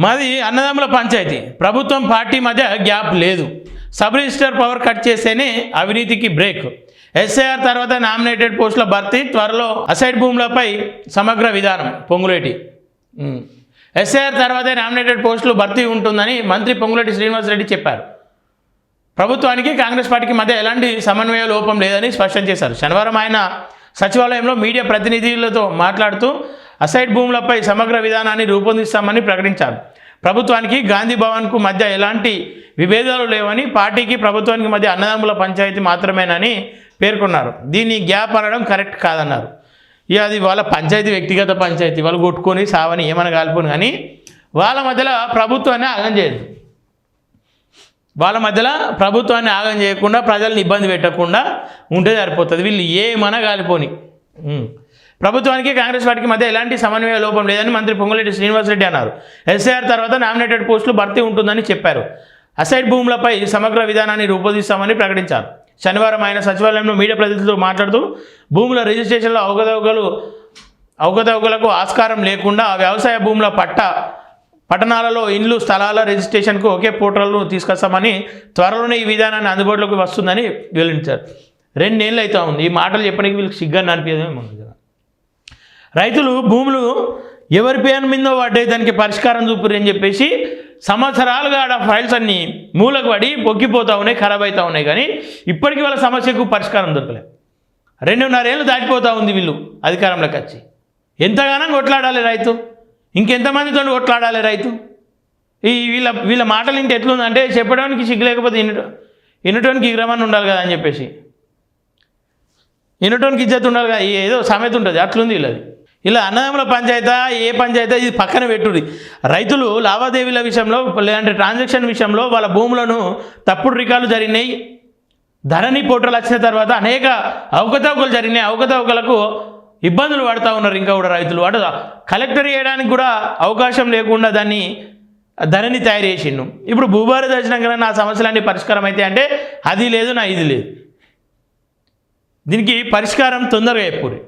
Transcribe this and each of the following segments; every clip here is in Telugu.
మాది అన్నదమ్ముల పంచాయతీ, ప్రభుత్వం పార్టీ మధ్య గ్యాప్ లేదు, సబ్ రిజిస్టర్ పవర్ కట్ చేస్తేనే అవినీతికి బ్రేక్, ఎస్ఐఆర్ తర్వాత నామినేటెడ్ పోస్టుల భర్తీ, త్వరలో అసైడ్ భూములపై సమగ్ర విధానం పొంగులేటి. ఎస్ఐఆర్ తర్వాతే నామినేటెడ్ పోస్టులు భర్తీ ఉంటుందని మంత్రి పొంగులేటి శ్రీనివాసరెడ్డి చెప్పారు. ప్రభుత్వానికి కాంగ్రెస్ పార్టీకి మధ్య ఎలాంటి సమన్వయ లోపం లేదని స్పష్టం చేశారు. శనివారం ఆయన సచివాలయంలో మీడియా ప్రతినిధులతో మాట్లాడుతూ అసైడ్ భూములపై సమగ్ర విధానాన్ని రూపొందిస్తామని ప్రకటించారు. ప్రభుత్వానికి గాంధీ భవన్కు మధ్య ఎలాంటి విభేదాలు లేవని, పార్టీకి ప్రభుత్వానికి మధ్య అన్నదమ్ముల పంచాయతీ మాత్రమేనని పేర్కొన్నారు. దీన్ని గ్యాప్ అనడం కరెక్ట్ కాదన్నారు. ఇక అది వాళ్ళ పంచాయతీ, వ్యక్తిగత పంచాయతీ, వాళ్ళు కొట్టుకొని సావని ఏమైనా కాలిపోను, కానీ వాళ్ళ మధ్యలో ప్రభుత్వాన్ని ఆగం చేయదు. వాళ్ళ మధ్యలో ప్రభుత్వాన్ని ఆగం చేయకుండా, ప్రజల్ని ఇబ్బంది పెట్టకుండా ఉంటే సరిపోతుంది. వీళ్ళు ఏమైనా కాలిపోని. ప్రభుత్వానికి కాంగ్రెస్ పార్టీకి మధ్య ఎలాంటి సమన్వయ లోపం లేదని మంత్రి పొంగులేటి శ్రీనివాసరెడ్డి అన్నారు. ఎస్ఐఆర్ తర్వాత నామినేటెడ్ పోస్టులు భర్తీ ఉంటుందని చెప్పారు. అసైడ్ భూములపై సమగ్ర విధానాన్ని రూపొందిస్తామని ప్రకటించారు. శనివారం ఆయన సచివాలయంలో మీడియా ప్రతినిధులతో మాట్లాడుతూ భూముల రిజిస్ట్రేషన్లో అవకతవకలకు ఆస్కారం లేకుండా వ్యవసాయ భూముల పట్టణాలలో ఇండ్లు, స్థలాల రిజిస్ట్రేషన్కు ఒకే పోర్టల్ను తీసుకొస్తామని, త్వరలోనే ఈ విధానాన్ని అందుబాటులోకి వస్తుందని వెల్లడించారు. 2 ఏళ్ళు అవుతా ఉంది ఈ మాటలు చెప్పడానికి వీళ్ళకి సిగ్గాన్ని అనిపించదేమో. రైతులు భూములు ఎవరి పేరు మీదో పడ్డాయి, దానికి పరిష్కారం చూపురు అని చెప్పేసి సంవత్సరాలుగా ఆడ ఫైల్స్ అన్నీ మూలకు పడి పొక్కిపోతూ ఉన్నాయి, ఖరాబ్ అవుతూ ఉన్నాయి, కానీ ఇప్పటికీ వాళ్ళ సమస్యకు పరిష్కారం దొరకలేదు. 2.5 ఏళ్ళు దాటిపోతూ ఉంది వీళ్ళు అధికారంలోకి వచ్చి. ఎంతగానో కొట్లాడాలి రైతు, ఇంకెంతమందితో కొట్లాడాలి రైతు. వీళ్ళ మాటలు ఇంటి ఎట్లుందంటే చెప్పడానికి సిగ్గు లేకపోతే వినటానికి ఇగ్రమని ఉండాలి కదా అని చెప్పేసి, వినటానికి ఇజ్జత్ ఉండాలి కదా, ఏదో సామెత ఉంటుంది, అట్లుంది వీళ్ళది. ఇలా అన్నదమ్ముల పంచాయతీ, ఏ పంచాయతీ ఇది పక్కన పెట్టుది. రైతులు లావాదేవీల విషయంలో, లేదంటే ట్రాన్సాక్షన్ విషయంలో వాళ్ళ భూములను తప్పుడు రికార్డులు జరిగినాయి. ధరణి పోర్టల్ వచ్చిన తర్వాత అనేక అవకతవకలు జరిగినాయి. అవకతవకలకు ఇబ్బందులు పడుతూ ఉన్నారు ఇంకా కూడా రైతులు. అటు కలెక్టర్ చేయడానికి కూడా అవకాశం లేకుండా దాన్ని ధరణి తయారు చేసిండు. ఇప్పుడు భూభార దర్శనం నా సమస్యలన్నీ పరిష్కారం అయితే అంటే అది లేదు, నా ఇది లేదు. దీనికి పరిష్కారం తొందరగా చెప్పుకోరు,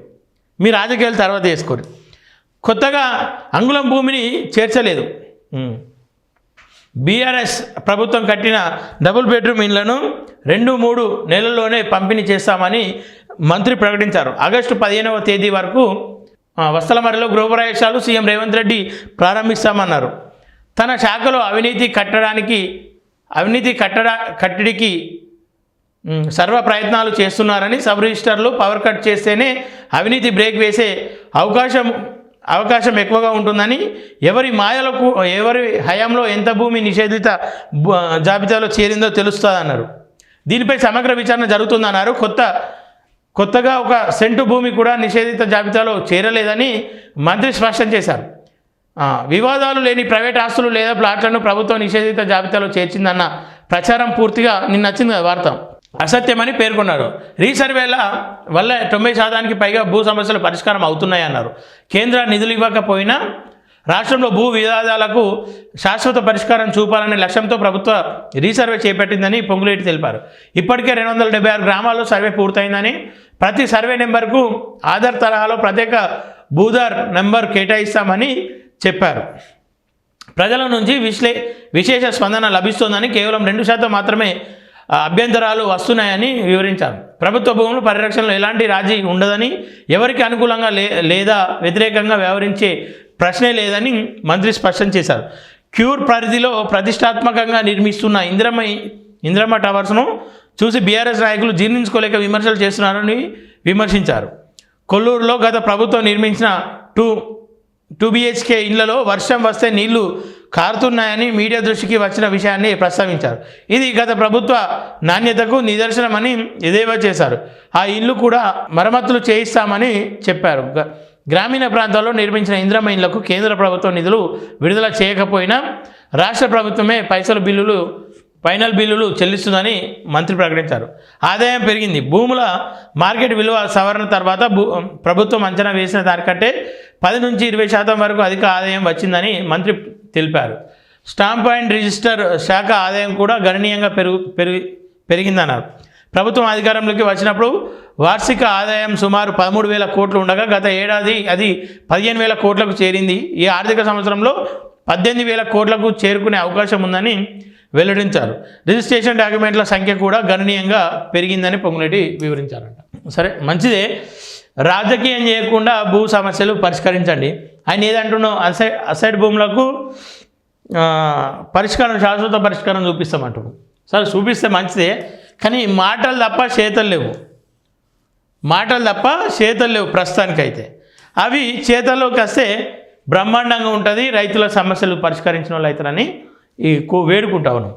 మీ రాజకీయాలు తర్వాత వేసుకోరు. కొత్తగా అంగుళం భూమిని చేర్చలేదు. బీఆర్ఎస్ ప్రభుత్వం కట్టిన డబుల్ బెడ్రూమ్ ఇళ్లను 2-3 నెలల్లోనే పంపిణీ చేస్తామని మంత్రి ప్రకటించారు. ఆగస్టు 15వ తేదీ వరకు వస్తలమర్రిలో గృహప్రవేశాలు సీఎం రేవంత్ రెడ్డి ప్రారంభిస్తామన్నారు. తన శాఖలో అవినీతి కట్టడికి సర్వ ప్రయత్నాలు చేస్తున్నారని, సబ్ రిజిస్టర్లు పవర్ కట్ చేస్తేనే అవినీతి బ్రేక్ వేసే అవకాశం ఎక్కువగా ఉంటుందని, ఎవరి హయాంలో ఎంత భూమి నిషేధిత జాబితాలో చేరిందో తెలుస్తుందన్నారు. దీనిపై సమగ్ర విచారణ జరుగుతుందన్నారు. కొత్తగా 1 సెంటు భూమి కూడా నిషేధిత జాబితాలో చేరలేదని మంత్రి స్పష్టం చేశారు. వివాదాలు లేని ప్రైవేట్ ఆస్తులు లేదా ప్లాట్లను ప్రభుత్వం నిషేధిత జాబితాలో చేర్చిందన్న ప్రచారం పూర్తిగా నిన్న వచ్చింది వార్త అసత్యమని పేర్కొన్నారు. రీసర్వేల వల్ల 90% పైగా భూ సమస్యలు పరిష్కారం అవుతున్నాయన్నారు. కేంద్ర నిధులు ఇవ్వకపోయినా రాష్ట్రంలో భూ వివాదాలకు శాశ్వత పరిష్కారం చూపాలనే లక్ష్యంతో ప్రభుత్వ రీసర్వే చేపట్టిందని పొంగులేటి తెలిపారు. ఇప్పటికే 276 గ్రామాల్లో సర్వే పూర్తయిందని, ప్రతి సర్వే నెంబర్కు ఆధార్ తరహాలో ప్రత్యేక భూధార్ నెంబర్ కేటాయిస్తామని చెప్పారు. ప్రజల నుంచి విశేష స్పందన లభిస్తోందని, కేవలం 2% మాత్రమే అభ్యంతరాలు వస్తున్నాయని వివరించారు. ప్రభుత్వ భూముల పరిరక్షణలో ఎలాంటి రాజీ ఉండదని, ఎవరికి అనుకూలంగా లేదా వ్యతిరేకంగా వ్యవహరించే ప్రశ్నే లేదని మంత్రి స్పష్టం చేశారు. క్యూర్ పరిధిలో ప్రతిష్టాత్మకంగా నిర్మిస్తున్న ఇంద్రమ్మ టవర్స్ను చూసి బీఆర్ఎస్ నాయకులు జీర్ణించుకోలేక విమర్శలు చేస్తున్నారని విమర్శించారు. కొల్లూరులో గత ప్రభుత్వం నిర్మించిన 2 BHK ఇళ్లలో వర్షం వస్తే నీళ్లు కారుతున్నాయని మీడియా దృష్టికి వచ్చిన విషయాన్ని ప్రస్తావించారు. ఇది గత ప్రభుత్వ నాణ్యతకు నిదర్శనమని ఎద్దేవా చేశారు. ఆ ఇల్లు కూడా మరమ్మతులు చేయిస్తామని చెప్పారు. గ్రామీణ ప్రాంతాల్లో నిర్మించిన ఇంద్రమ్మ ఇళ్లకు కేంద్ర ప్రభుత్వం నిధులు విడుదల చేయకపోయినా రాష్ట్ర ప్రభుత్వమే ఫైనల్ బిల్లులు చెల్లిస్తుందని మంత్రి ప్రకటించారు. ఆదాయం పెరిగింది. భూముల మార్కెట్ విలువ సవరణ తర్వాత ప్రభుత్వం అంచనా వేసిన దానికంటే 10 నుంచి 20% వరకు అధిక ఆదాయం వచ్చిందని మంత్రి తెలిపారు. స్టాంప్ అండ్ రిజిస్టర్ శాఖ ఆదాయం కూడా గణనీయంగా పెరిగిందన్నారు. ప్రభుత్వం అధికారంలోకి వచ్చినప్పుడు వార్షిక ఆదాయం సుమారు 13,000 కోట్లు ఉండగా గత ఏడాది అది 15,000 కోట్లకు చేరింది. ఈ ఆర్థిక సంవత్సరంలో 18,000 కోట్లకు చేరుకునే అవకాశం ఉందని వెల్లడించారు. రిజిస్ట్రేషన్ డాక్యుమెంట్ల సంఖ్య కూడా గణనీయంగా పెరిగిందని పొంగులేటి వివరించారంట. సరే మంచిదే, రాజకీయం చేయకుండా భూ సమస్యలు పరిష్కరించండి. ఆయన ఏదంటున్నావు, అసైడ్ భూములకు పరిష్కారం, శాశ్వత పరిష్కారం చూపిస్తామంటున్నాం. సరే చూపిస్తే మంచిదే, కానీ మాటలు తప్ప చేతలు లేవు. మాటలు తప్ప చేతలు లేవు ప్రస్తుతానికైతే. అవి చేతల్లోకి వస్తే బ్రహ్మాండంగా ఉంటుంది, రైతుల సమస్యలు పరిష్కరించిన వాళ్ళు అవుతారని వేడుకుంటా ఉన్నాం.